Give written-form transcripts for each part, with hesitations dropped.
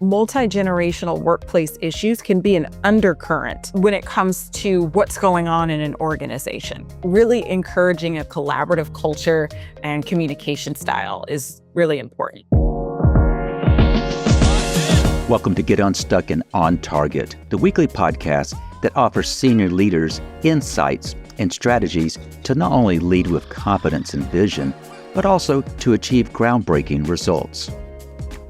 multi-generational workplace issues can be an undercurrent when it comes to what's going on in an organization. Really encouraging a collaborative culture and communication style is really important. Welcome to Get Unstuck and On Target, the weekly podcast that offers senior leaders insights and strategies to not only lead with confidence and vision, but also to achieve groundbreaking results.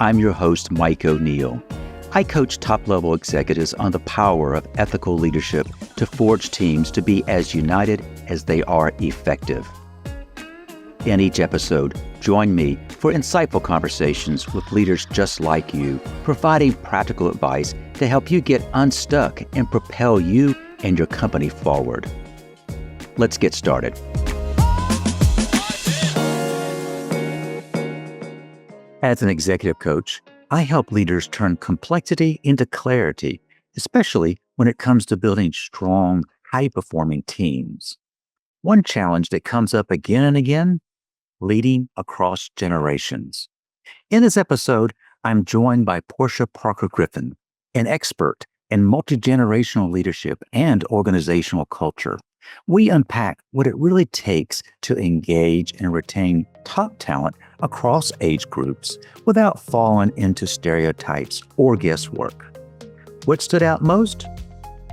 I'm your host, Mike O'Neill. I coach top-level executives on the power of ethical leadership to forge teams to be as united as they are effective. In each episode, join me for insightful conversations with leaders just like you, providing practical advice to help you get unstuck and propel you and your company forward. Let's get started. As an executive coach, I help leaders turn complexity into clarity, especially when it comes to building strong, high-performing teams. One challenge that comes up again and again: leading across generations. In this episode, I'm joined by Porschia Parker-Griffin, an expert in multi-generational leadership and organizational culture. We unpack what it really takes to engage and retain top talent across age groups without falling into stereotypes or guesswork. What stood out most?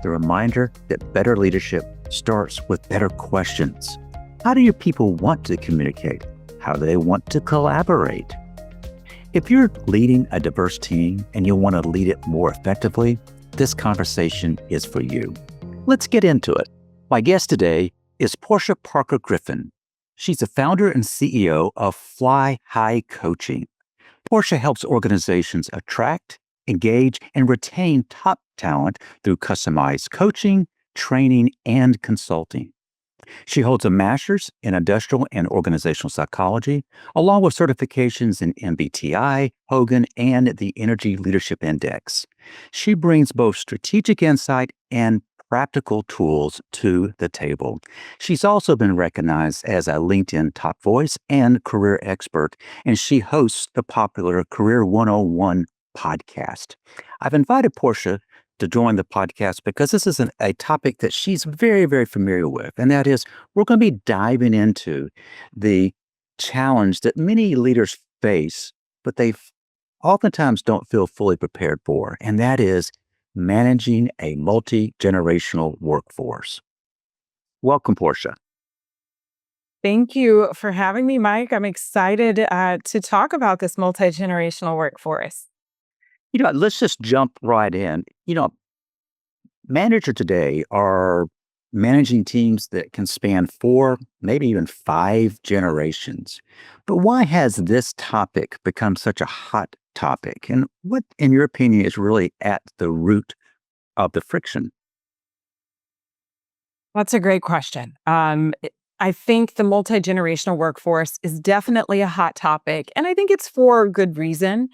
The reminder that better leadership starts with better questions. How do your people want to communicate? How do they want to collaborate? If you're leading a diverse team and you want to lead it more effectively, this conversation is for you. Let's get into it. My guest today is Porschia Parker-Griffin. She's the founder and CEO of Fly High Coaching. Porschia helps organizations attract, engage, and retain top talent through customized coaching, training, and consulting. She holds a master's in industrial and organizational psychology, along with certifications in MBTI, Hogan, and the Energy Leadership Index. She brings both strategic insight and practical tools to the table. She's also been recognized as a LinkedIn top voice and career expert, and she hosts the popular Career 101 podcast. I've invited Porschia to join the podcast because this is a topic that she's very, very familiar with, and that is we're going to be diving into the challenge that many leaders face, but they oftentimes don't feel fully prepared for, and that is managing a multi-generational workforce. Welcome, Porschia. Thank you for having me, Mike. I'm excited to talk about this multi-generational workforce. Let's just jump right in. Managers today are managing teams that can span 4, maybe even 5 generations. But why has this topic become such a hot topic? And what, in your opinion, is really at the root of the friction? That's a great question. I think the multi-generational workforce is definitely a hot topic, and I think it's for good reason.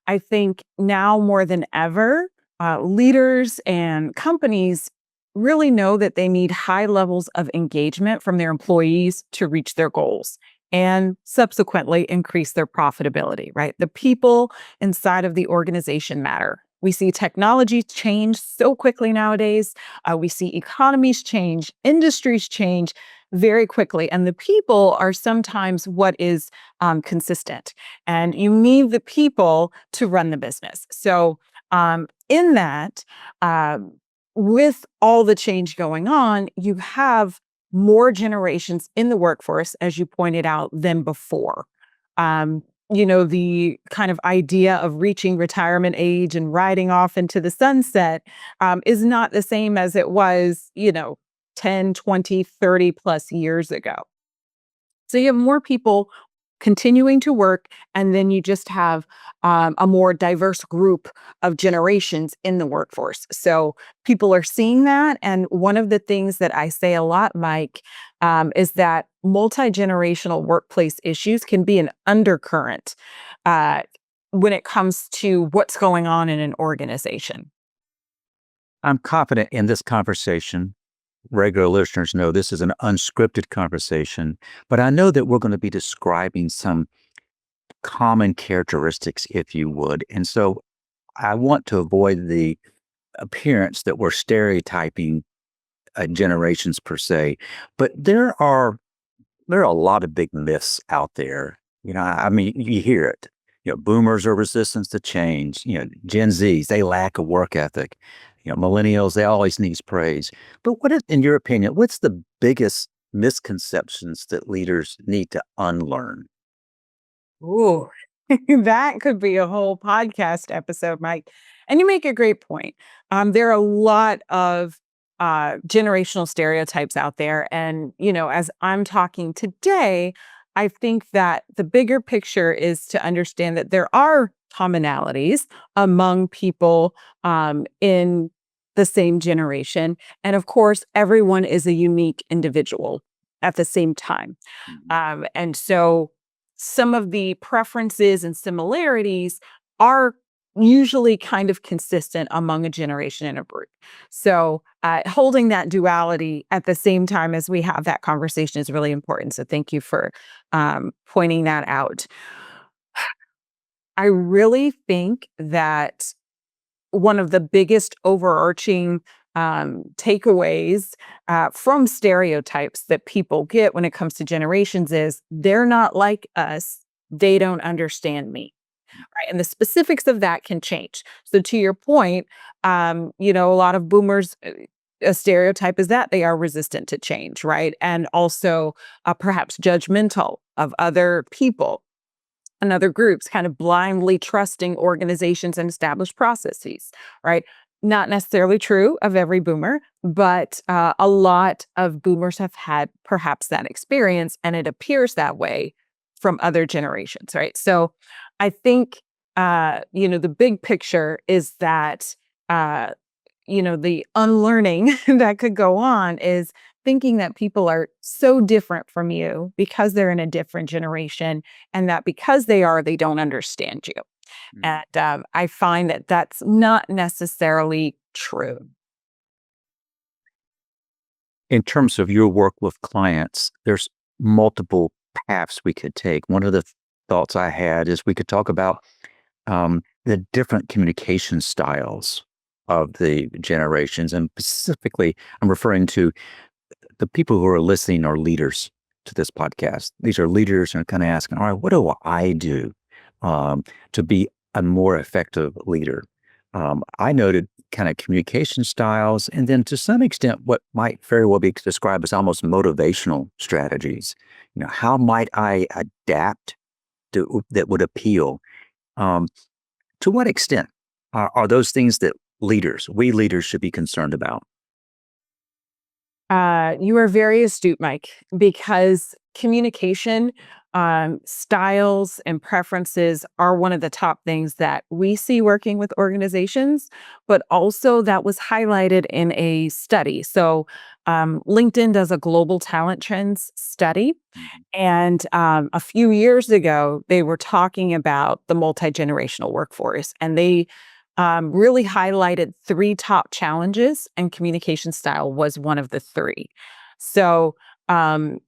I think now more than ever, leaders and companies really know that they need high levels of engagement from their employees to reach their goals and subsequently increase their profitability, right? The people inside of the organization matter. We see technology change so quickly nowadays. We see economies change, industries change very quickly, and the people are sometimes what is consistent. And you need the people to run the business. So in that, with all the change going on, you have more generations in the workforce, as you pointed out, than before. The kind of idea of reaching retirement age and riding off into the sunset is not the same as it was, 10, 20, 30 plus years ago. So you have more people continuing to work, and then you just have a more diverse group of generations in the workforce. So people are seeing that. And one of the things that I say a lot, Mike, is that multi-generational workplace issues can be an undercurrent when it comes to what's going on in an organization. I'm confident in this conversation. Regular listeners know this is an unscripted conversation, but I know that we're going to be describing some common characteristics, if you would. And so I want to avoid the appearance that we're stereotyping generations per se, but there are a lot of big myths out there. I mean, you hear it. Boomers are resistant to change. Gen Zs, they lack a work ethic. Millennials, they always need praise. But in your opinion, what's the biggest misconceptions that leaders need to unlearn? Ooh, that could be a whole podcast episode, Mike. And you make a great point. There are a lot of generational stereotypes out there. And, as I'm talking today, I think that the bigger picture is to understand that there are commonalities among people in the same generation. And of course, everyone is a unique individual at the same time. Mhm. And so some of the preferences and similarities are usually kind of consistent among a generation and a group. So, holding that duality at the same time as we have that conversation is really important. So, thank you for pointing that out. I really think that one of the biggest overarching takeaways from stereotypes that people get when it comes to generations is they're not like us. They don't understand me. Right. And the specifics of that can change. So, to your point, a lot of boomers, a stereotype is that they are resistant to change, right? And also perhaps judgmental of other people and other groups, kind of blindly trusting organizations and established processes, right? Not necessarily true of every boomer, but a lot of boomers have had perhaps that experience, and it appears that way from other generations, right? So I think, the big picture is that, uh, the unlearning that could go on is thinking that people are so different from you because they're in a different generation and that because they don't understand you. Mm. And I find that that's not necessarily true. In terms of your work with clients, there's multiple paths we could take. One of the thoughts I had is we could talk about the different communication styles of the generations. And specifically, I'm referring to the people who are listening are leaders to this podcast. These are leaders and are kind of asking, all right, what do I do to be a more effective leader? I noted kind of communication styles, and then to some extent, what might very well be described as almost motivational strategies. How might I adapt that would appeal? Um, to what extent are those things that we leaders should be concerned about? You are very astute, Mike, because communication styles and preferences are one of the top things that we see working with organizations, but also that was highlighted in a study. So, LinkedIn does a global talent trends study. Mhm. And a few years ago, they were talking about the multi generational workforce, and they really highlighted three top challenges, and communication style was one of the three. So, um,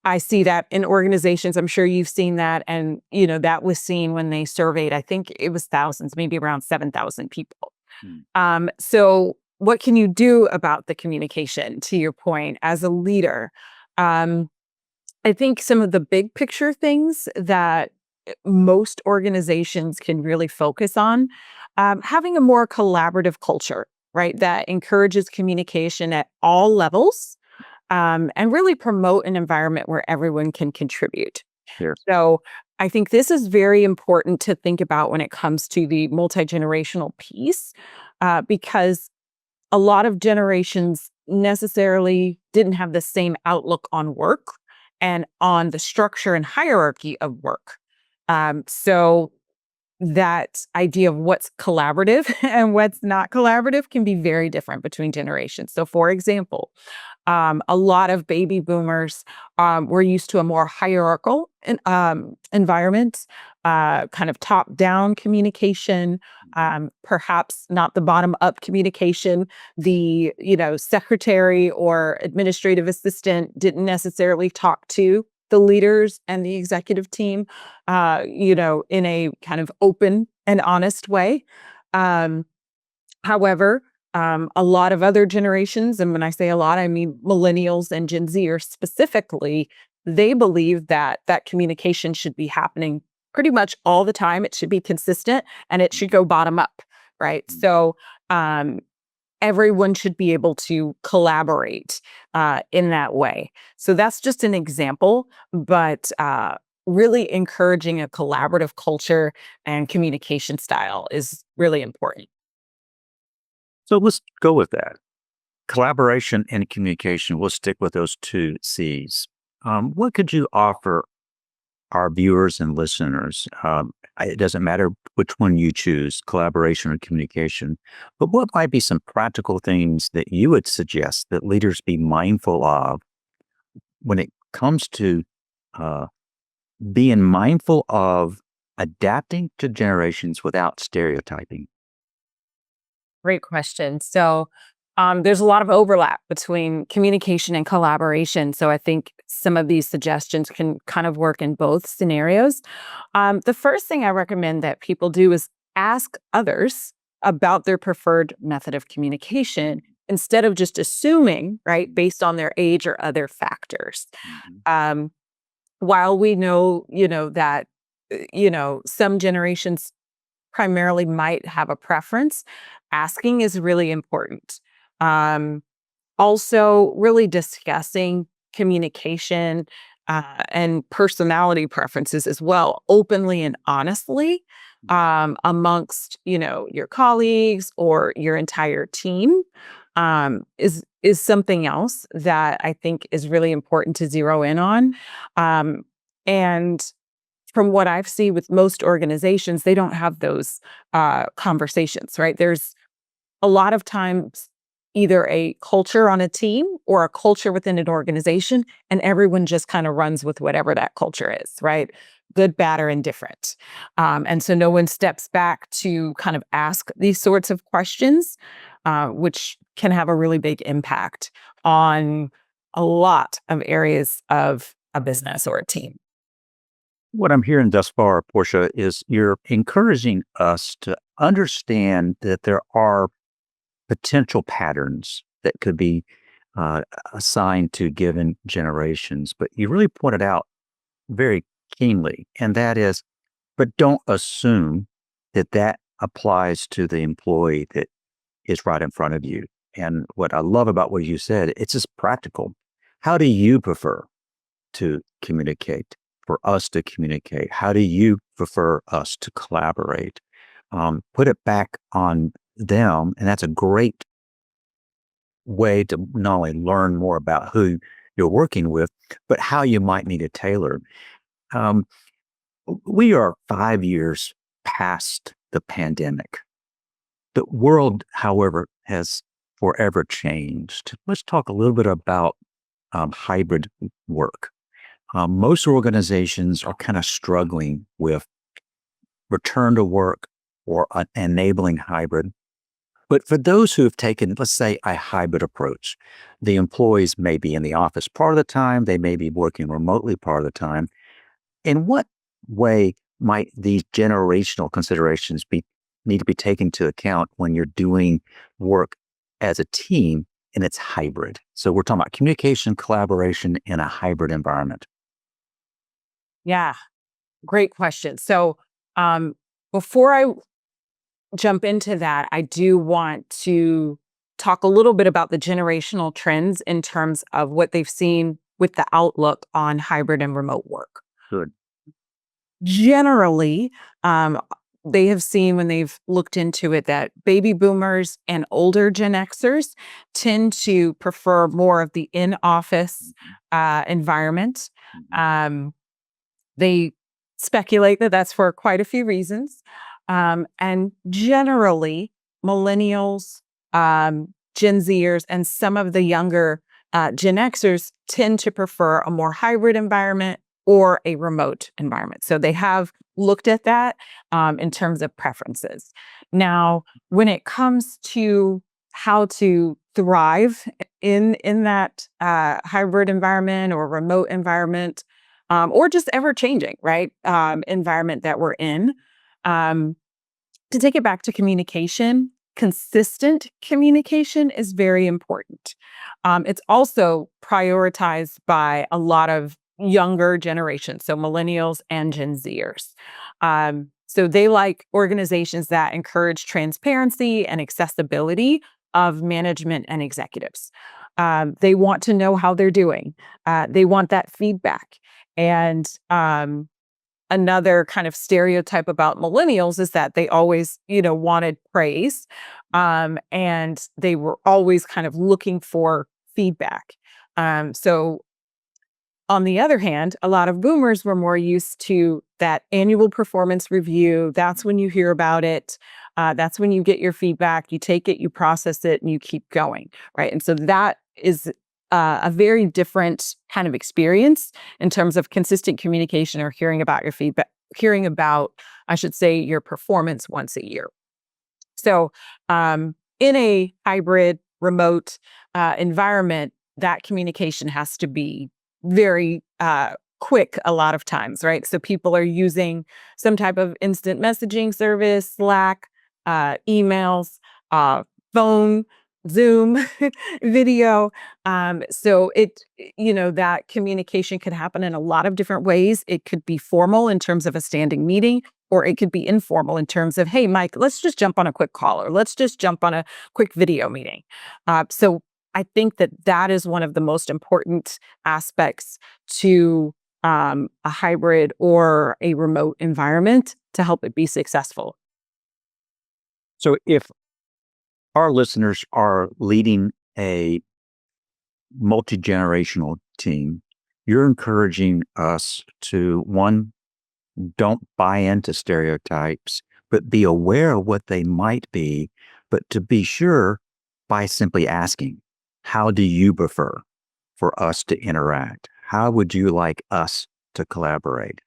I see that in organizations. I'm sure you've seen that. And, that was seen when they surveyed, I think it was thousands, maybe around 7,000 people. Mm. So, what can you do about the communication, to your point, as a leader? Um, I think some of the big picture things that most organizations can really focus on, having a more collaborative culture, right? That encourages communication at all levels, and really promote an environment where everyone can contribute. Sure. So I think this is very important to think about when it comes to the multi generational piece, because a lot of generations necessarily didn't have the same outlook on work and on the structure and hierarchy of work. So that idea of what's collaborative and what's not collaborative can be very different between generations. So, for example, a lot of baby boomers were used to a more hierarchical environment, kind of top down communication, perhaps not the bottom up communication. The secretary or administrative assistant didn't necessarily talk to the leaders and the executive team, in a kind of open and honest way. Um, However, a lot of other generations, and when I say a lot, I mean millennials and Gen Zers specifically, they believe that that communication should be happening pretty much all the time. It should be consistent and it should go bottom up, right? So um, everyone should be able to collaborate in that way. So that's just an example, but really encouraging a collaborative culture and communication style is really important. So let's go with that. Collaboration and communication. We'll stick with those two C's. What could you offer our viewers and listeners? It doesn't matter which one you choose, collaboration or communication, but what might be some practical things that you would suggest that leaders be mindful of when it comes to uh, being mindful of adapting to generations without stereotyping? Great question. So, there's a lot of overlap between communication and collaboration. So, I think some of these suggestions can kind of work in both scenarios. The first thing I recommend that people do is ask others about their preferred method of communication instead of just assuming, right, based on their age or other factors. Mhm. Um, while we know, that, some generations primarily might have a preference, asking is really important. Um, Also, really discussing communication and personality preferences as well, openly and honestly, amongst your colleagues or your entire team, is something else that I think is really important to zero in on. Um, and from what I've seen with most organizations, they don't have those conversations, right? There's a lot of times either a culture on a team or a culture within an organization, and everyone just kind of runs with whatever that culture is, right? Good, bad, or indifferent. And so no one steps back to kind of ask these sorts of questions, which can have a really big impact on a lot of areas of a business or a team. What I'm hearing thus far, Portia, is you're encouraging us to understand that there are potential patterns that could be uh, assigned to given generations. But you really pointed out very keenly, and that is, but don't assume that that applies to the employee that is right in front of you. And what I love about what you said, it's just practical. How do you prefer to communicate, for us to communicate? How do you prefer us to collaborate? Put it back on them. And that's a great way to not only learn more about who you're working with, but how you might need to tailor. Um, we are 5 years past the pandemic. The world, however, has forever changed. Let's talk a little bit about hybrid work. Most organizations are kind of struggling with return to work or enabling hybrid. But for those who have taken, let's say, a hybrid approach, the employees may be in the office part of the time, they may be working remotely part of the time. In what way might these generational considerations need to be taken into account when you're doing work as a team and it's hybrid? So we're talking about communication, collaboration in a hybrid environment. Yeah, great question. So, um, before I jump into that, I do want to talk a little bit about the generational trends in terms of what they've seen with the outlook on hybrid and remote work. Good. Generally, they have seen when they've looked into it that baby boomers and older Gen Xers tend to prefer more of the in office environment. Mhm. Um, they speculate that that's for quite a few reasons. And generally, millennials, Gen Zers, and some of the younger Gen Xers tend to prefer a more hybrid environment or a remote environment. So they have looked at that in terms of preferences. Now, when it comes to how to thrive in that hybrid environment or remote environment, or just ever changing, right? Environment that we're in. Um, To take it back to communication, consistent communication is very important. It's also prioritized by a lot of younger generations, so millennials and Gen Zers. So they like organizations that encourage transparency and accessibility of management and executives. They want to know how they're doing. They want that feedback. And another kind of stereotype about millennials is that they always, wanted praise. And they were always kind of looking for feedback. So on the other hand, a lot of boomers were more used to that annual performance review. That's when you hear about it. That's when you get your feedback, you take it, you process it, and you keep going. Right. And so that is a very different kind of experience in terms of consistent communication or hearing about your feedback, hearing about, I should say, your performance once a year. So, in a hybrid remote environment, that communication has to be very quick a lot of times, right? So, people are using some type of instant messaging service, Slack, emails, phone, Zoom, video. That communication could happen in a lot of different ways. It could be formal in terms of a standing meeting, or it could be informal in terms of, hey, Mike, let's just jump on a quick call or let's just jump on a quick video meeting. So I think that that is one of the most important aspects to a hybrid or a remote environment to help it be successful. So if our listeners are leading a multi-generational team, you're encouraging us to, one, don't buy into stereotypes, but be aware of what they might be, but to be sure by simply asking, how do you prefer for us to interact? How would you like us to collaborate?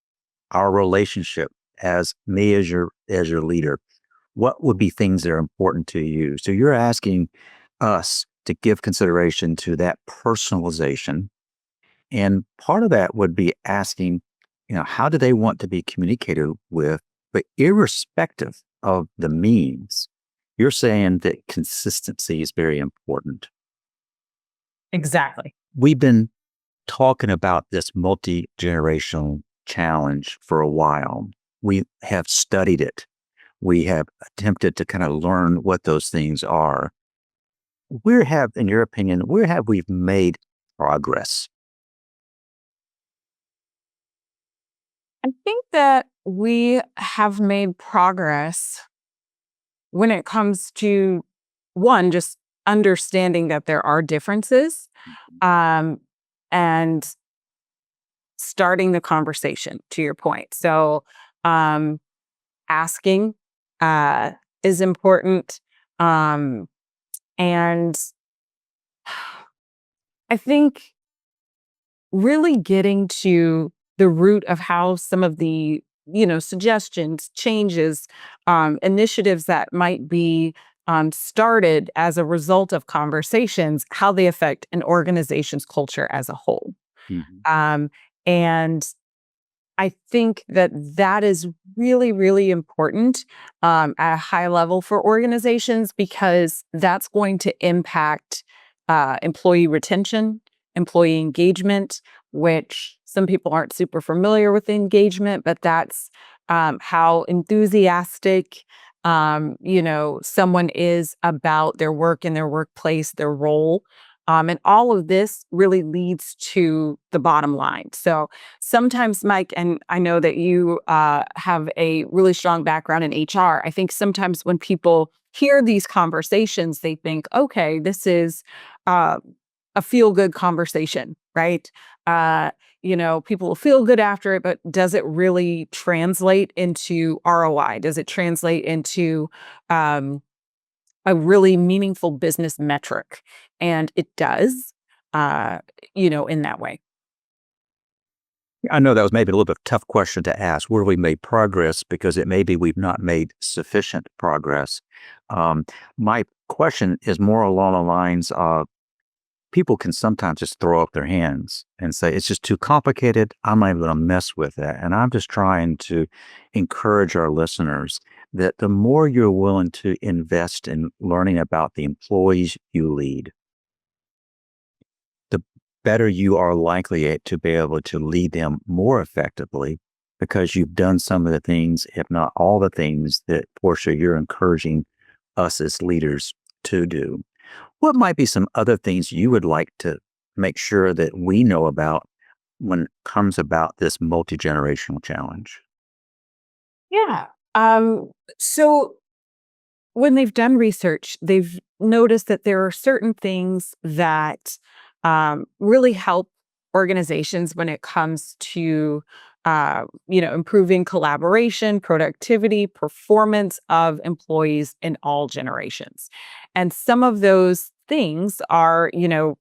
Our relationship as me as your leader, what would be things that are important to you? So you're asking us to give consideration to that personalization. And part of that would be asking, how do they want to be communicated with, but irrespective of the means, you're saying that consistency is very important. Exactly. We've been talking about this multi-generational challenge for a while. We have studied it. We have attempted to kind of learn what those things are. In your opinion, where have we made progress? I think that we have made progress when it comes to one, just understanding that there are differences, um, and starting the conversation, to your point. So, um, asking uh, is important. Um, and I think really getting to the root of how some of the, suggestions, changes, initiatives that might be started as a result of conversations, how they affect an organization's culture as a whole. Mhm. Um, and I think that that is really, really important at a high level for organizations because that's going to impact employee retention, employee engagement, which some people aren't super familiar with engagement, but that's how enthusiastic someone is about their work and their workplace, their role. And all of this really leads to the bottom line. So sometimes, Mike, and I know that you have a really strong background in HR. I think sometimes when people hear these conversations, they think, okay, this is uh, a feel good conversation, right? People will feel good after it, but does it really translate into ROI? Does it translate into a really meaningful business metric? And it does, uh, in that way. I know that was maybe a little bit tough question to ask. Where we made progress because it may be we've not made sufficient progress. Um, my question is more along the lines of people can sometimes just throw up their hands and say, it's just too complicated. I'm not even going to mess with that. And I'm just trying to encourage our listeners that the more you're willing to invest in learning about the employees you lead, the better you are likely to be able to lead them more effectively because you've done some of the things, if not all the things that Portia, you're encouraging us as leaders to do. What might be some other things you would like to make sure that we know about when it comes about this multi-generational challenge? Yeah. So when they've done research, they've noticed that there are certain things that really help organizations when it comes to, improving collaboration, productivity, performance of employees in all generations. And some of those things are,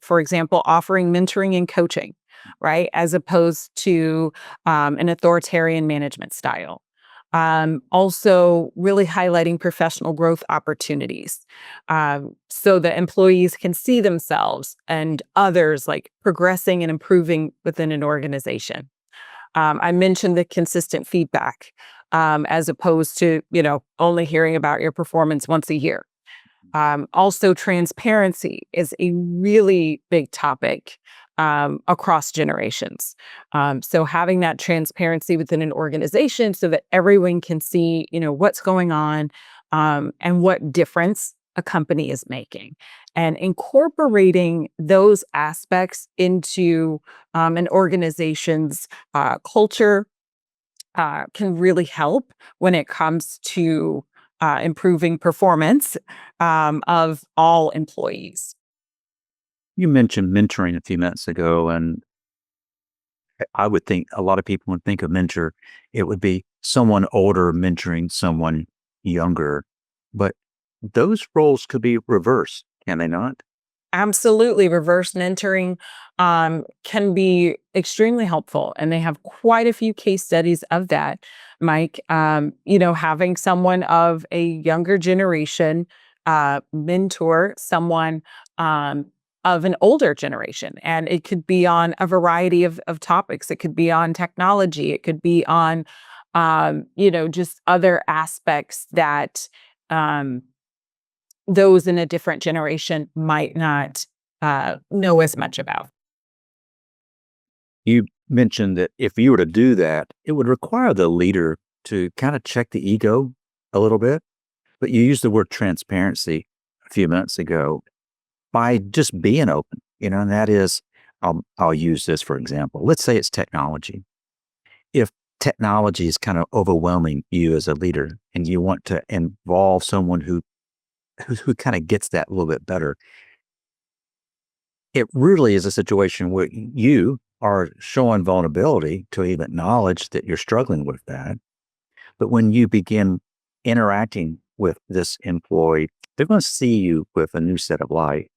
for example, offering mentoring and coaching, right, as opposed to an authoritarian management style. Also, really highlighting professional growth opportunities so that employees can see themselves and others like progressing and improving within an organization. I mentioned the consistent feedback as opposed to, only hearing about your performance once a year. Also, transparency is a really big topic across generations. So having that transparency within an organization so that everyone can see, what's going on and what difference a company is making, and incorporating those aspects into an organization's culture can really help when it comes to improving performance of all employees. You mentioned mentoring a few minutes ago, and I would think a lot of people would think of mentor, it would be someone older mentoring someone younger, but those roles could be reversed, can they not? Absolutely. Reverse mentoring can be extremely helpful. And they have quite a few case studies of that, Mike. Having someone of a younger generation mentor someone of an older generation. And it could be on a variety of topics. It could be on technology. It could be on, just other aspects that um, those in a different generation might not know as much about. You mentioned that if you were to do that, it would require the leader to kind of check the ego a little bit. But you used the word transparency a few minutes ago by just being open, and that is, I'll use this for example. Let's say it's technology. If technology is kind of overwhelming you as a leader and you want to involve someone who kind of gets that a little bit better, it really is a situation where you are showing vulnerability to even acknowledge that you're struggling with that. But when you begin interacting with this employee, they're going to see you with a new set of lights.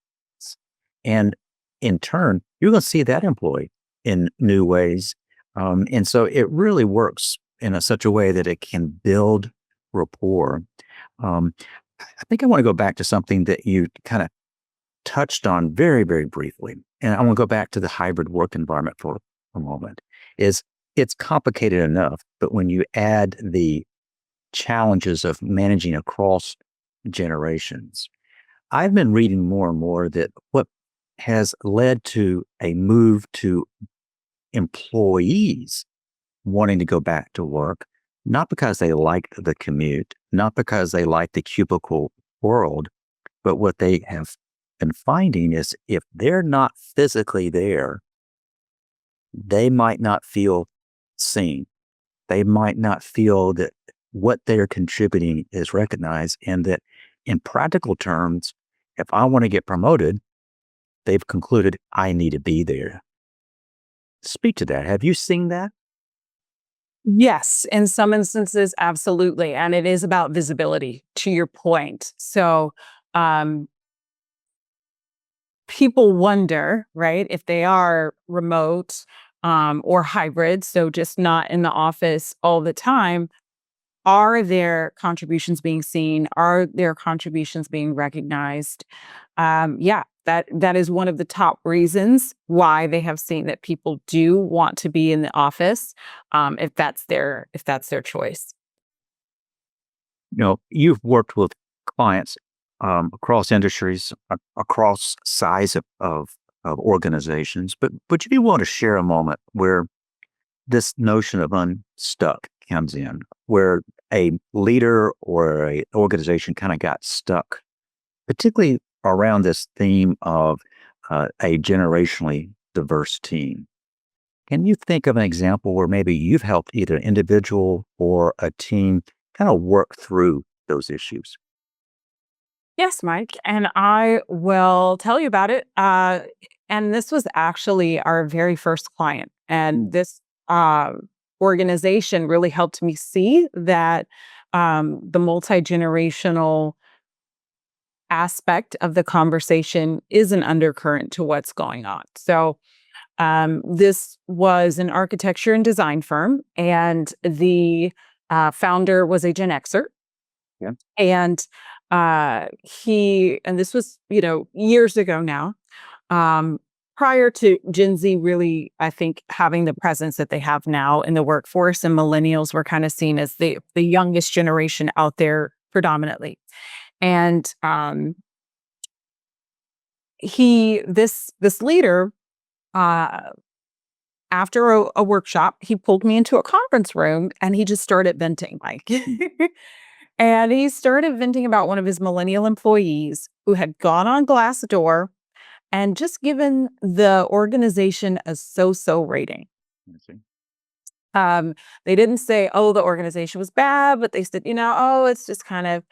And in turn, you're going to see that employee in new ways. And so it really works in such a way that it can build rapport. Um, I think I want to go back to something that you kind of touched on very, very briefly. And I want to go back to the hybrid work environment for a moment. Is it's complicated enough, but when you add the challenges of managing across generations, I've been reading more and more that what has led to a move to employees wanting to go back to work, not because they like the commute, not because they like the cubicle world, but what they have been finding is if they're not physically there, they might not feel seen. They might not feel that what they're contributing is recognized, and that in practical terms, if I want to get promoted, they've concluded I need to be there. Speak to that. Have you seen that? Yes, in some instances, absolutely. And it is about visibility, to your point. So um, people wonder, right, if they are remote or hybrid, so just not in the office all the time, are their contributions being seen? Are their contributions being recognized? Yeah, that is one of the top reasons why they have seen that people do want to be in the office, if that's their choice. You've worked with clients across industries, across size of organizations, but would you be willing to share a moment where this notion of unstuck comes in, where a leader or a organization kind of got stuck, particularly around this theme of a generationally diverse team? Can you think of an example where maybe you've helped either an individual or a team kind of work through those issues? Yes, Mike, and I will tell you about it. And this was actually our very first client, and this uh, organization really helped me see that the multi generational aspect of the conversation is an undercurrent to what's going on. So, this was an architecture and design firm, and the founder was a Gen Xer. Yeah. And and this was, years ago now, um, prior to Gen Z really, I think, having the presence that they have now in the workforce, and millennials were kind of seen as the youngest generation out there predominantly. And this leader, uh, after a workshop, he pulled me into a conference room and he just started venting, like, and he started venting about one of his millennial employees who had gone on Glassdoor and just given the organization a so-so rating. I see. They didn't say, oh, the organization was bad, but they said, oh, it's just kind of,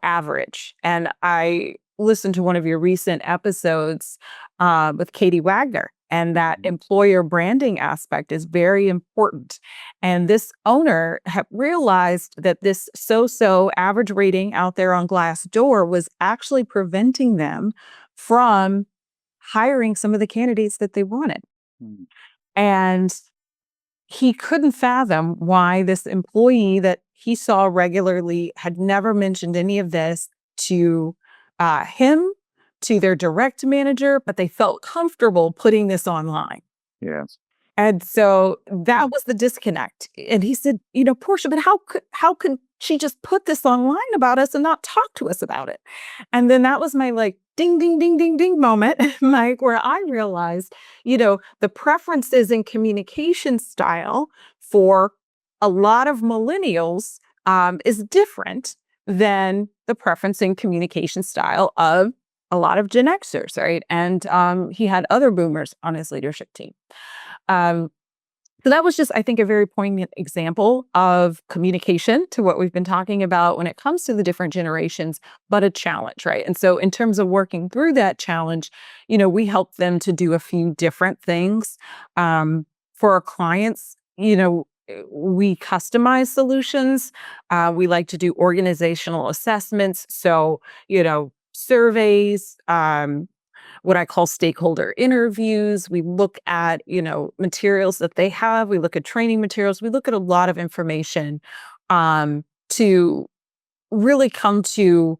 average. And I listened to one of your recent episodes with Katie Wagner, and that Mhm. employer branding aspect is very important. And this owner had realized that this so average rating out there on Glassdoor was actually preventing them from hiring some of the candidates that they wanted. Mm. And he couldn't fathom why this employee that he saw regularly had never mentioned any of this to him, to their direct manager, but they felt comfortable putting this online. Yes. And so Mm. that was the disconnect. And he said, Portia, but how could she just put this online about us and not talk to us about it? And then that was my like ding ding ding ding ding moment, Mike, where I realized, the preferences in communication style for a lot of millennials is different than the preference in communication style of a lot of Gen Xers, right? And he had other boomers on his leadership team. Um, so that was just, I think, a very poignant example of communication to what we've been talking about when it comes to the different generations, but a challenge, right? And so, in terms of working through that challenge, we help them to do a few different things. For our clients, we customize solutions. We like to do organizational assessments. So, surveys, what I call stakeholder interviews. We look at, materials that they have. We look at training materials. We look at a lot of information to really come to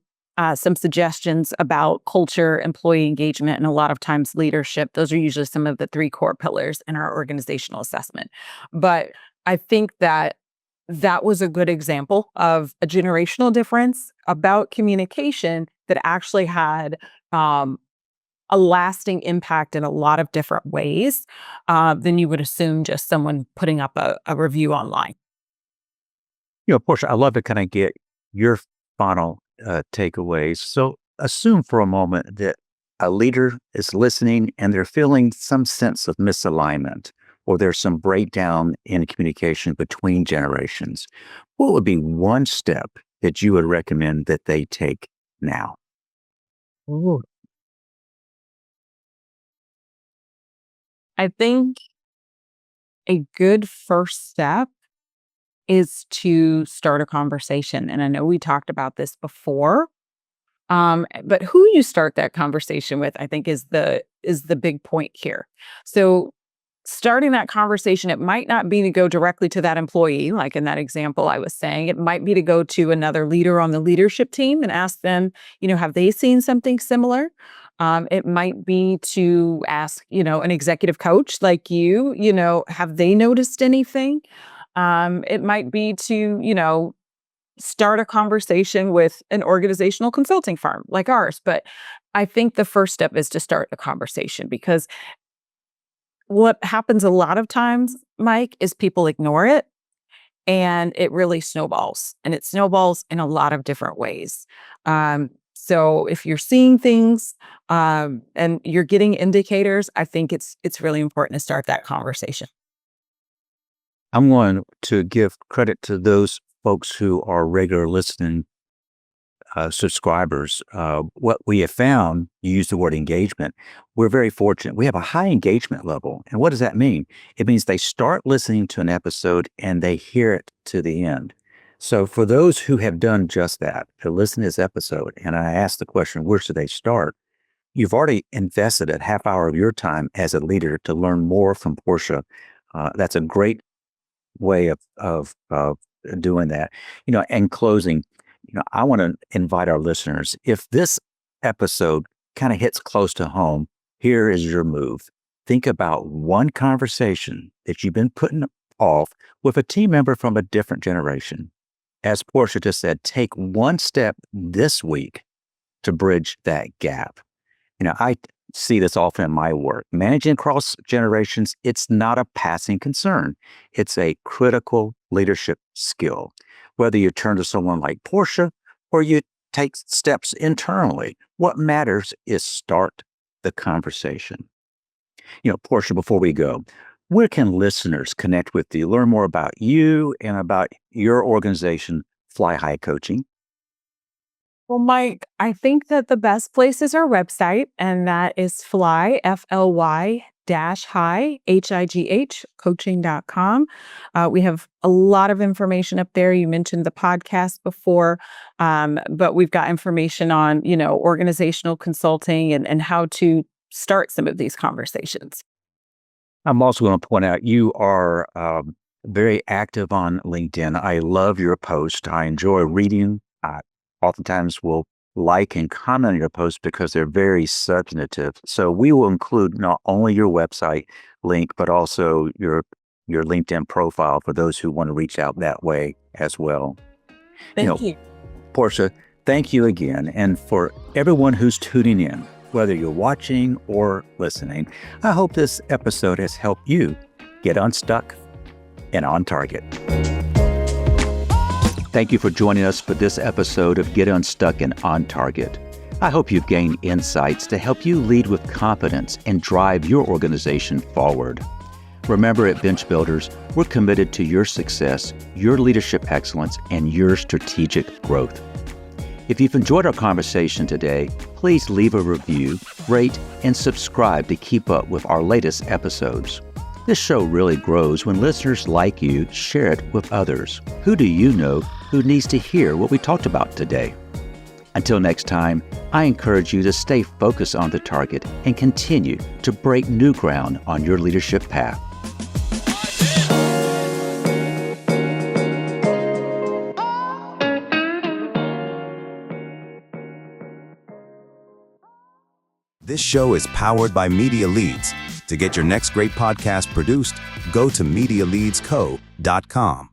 some suggestions about culture, employee engagement, and a lot of times leadership. Those are usually some of the three core pillars in our organizational assessment. But I think that that was a good example of a generational difference about communication that actually had um, a lasting impact in a lot of different ways than you would assume just someone putting up a review online. Portia, I love to kind of get your final takeaways. So, assume for a moment that a leader is listening and they're feeling some sense of misalignment or there's some breakdown in communication between generations. What would be one step that you would recommend that they take now? Ooh. I think a good first step is to start a conversation. And I know we talked about this before, but who you start that conversation with, I think, is the big point here. So starting that conversation, it might not be to go directly to that employee, like in that example I was saying. It might be to go to another leader on the leadership team and ask them, have they seen something similar? It might be to ask, an executive coach like have they noticed anything? It might be to, start a conversation with an organizational consulting firm like ours. But I think the first step is to start a conversation, because what happens a lot of times, Mike, is people ignore it, and it really snowballs, and it snowballs in a lot of different ways. So if you're seeing things, and you're getting indicators, I think it's really important to start that conversation. I'm going to give credit to those folks who are regular listening subscribers. What we have found, you use the word engagement. We're very fortunate. We have a high engagement level. And what does that mean? It means they start listening to an episode and they hear it to the end. So for those who have done just that, to listen to this episode, and I ask the question, where should they start? You've already invested a half hour of your time as a leader to learn more from Portia. That's a great way of doing that. In closing, I want to invite our listeners, if this episode kind of hits close to home, here is your move. Think about one conversation that you've been putting off with a team member from a different generation. As Portia just said, take one step this week to bridge that gap. I see this often in my work. Managing across generations, it's not a passing concern. It's a critical leadership skill. Whether you turn to someone like Portia or you take steps internally, what matters is start the conversation. Portia, before we go, where can listeners connect with you, learn more about you and about your organization, Fly High Coaching? Well, Mike, I think that the best place is our website, and that is FLY dash high, HIGH, coaching.com. We have a lot of information up there. You mentioned the podcast before, but we've got information on, organizational consulting and how to start some of these conversations. I'm also going to point out you are very active on LinkedIn. I love your post. I enjoy reading. I oftentimes will like and comment on your posts because they're very substantive. So we will include not only your website link, but also your LinkedIn profile for those who want to reach out that way as well. Thank you. Portia, thank you again. And for everyone who's tuning in, whether you're watching or listening, I hope this episode has helped you get unstuck and on target. Thank you for joining us for this episode of Get Unstuck and On Target. I hope you've gained insights to help you lead with confidence and drive your organization forward. Remember, at Bench Builders, we're committed to your success, your leadership excellence, and your strategic growth. If you've enjoyed our conversation today, please leave a review, rate, and subscribe to keep up with our latest episodes. This show really grows when listeners like you share it with others. Who do you know who needs to hear what we talked about today? Until next time, I encourage you to stay focused on the target and continue to break new ground on your leadership path. This show is powered by Media Leads. To get your next great podcast produced, go to MediaLeadsCo.com.